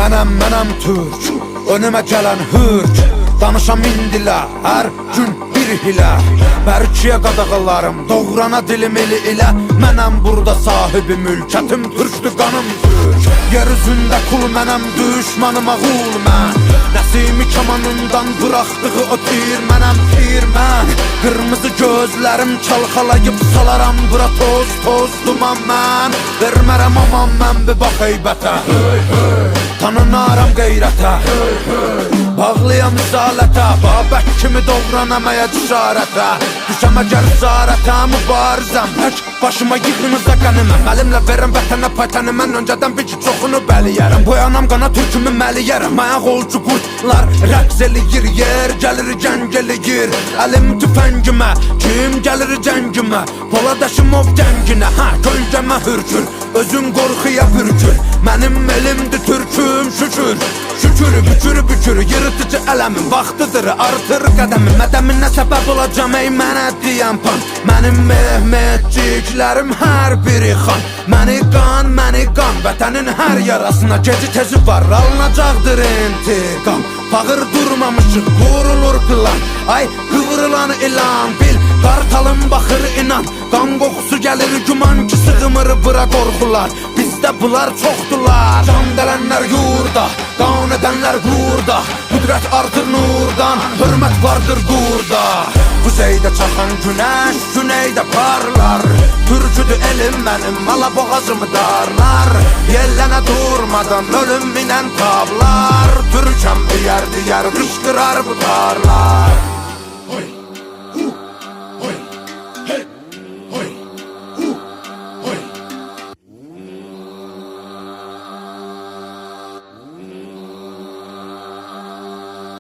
Mənəm Türk, önümə gələn hürk. Danışam indilə, hər gün bir hilə. Bərkiyə qadağalarım, doğrana dilim eli ilə. Mənəm burada sahibi mülkətim, türkdür qanım türk. Yer üzündə kul mənəm, düşmanıma qul mən. Nəsimi kamanından bıraxdığı o tir mənəm, tir mən. Qırmızı gözlərim çalxalayıb salaram bura toz, toz duman mən. Vermərəm aman mən bir bax heybətə, tanınaram qeyrətə. Bağlıyam risalətə, Babək kimi doğranamaya cüsarətə. Düşəm əgər zarətə, mübarizəm tək başıma yığınıza qəniməm. Əlimlə verəm vətənə paytəni, mən öncədən bir ki çoxunu bəliyərəm. Boyanam qana türkümü məliyərəm. Ayaq olcu qurtlar rəqs eləyir, yer gəlir gəng eləyir. Əlim tüfəngimə, kim gəlir cəngimə? Poladəşim ov gənginə, kölgəmə hürkür. Özün qorxuya bürkür, mənim elimdir türküm şükür. Şükür, bükür, bükür, yırtıcı ələmin vaxtıdır, artır qədəmin. Mədəminə səbəb olacam, ey mənə deyən pan. Mənim mehmetciklərim hər biri xan. Məni qan, vətənin hər yarasına geci tezi var, alınacaqdır intiqam. Bağır durmamışıq, vurulur plan. Ay, qıvrılan ilan, bil, qartalın baxır inan. Qan qoxusu gəlir güman ki sığmır bura qorxular. Bizdə bunlar çoxdular, can dələnlər yurda, qan edənlər burada. Qüdrət artır nurdan, hörmət vardır burada. Kuzeydə çaxan günəş, güneydə parlar. Türküdür elim mənim, mala boğazımı darlar. Yellənə durmadan ölüm minən tablar. Türkəm deyər, qışqırar bu tarlar.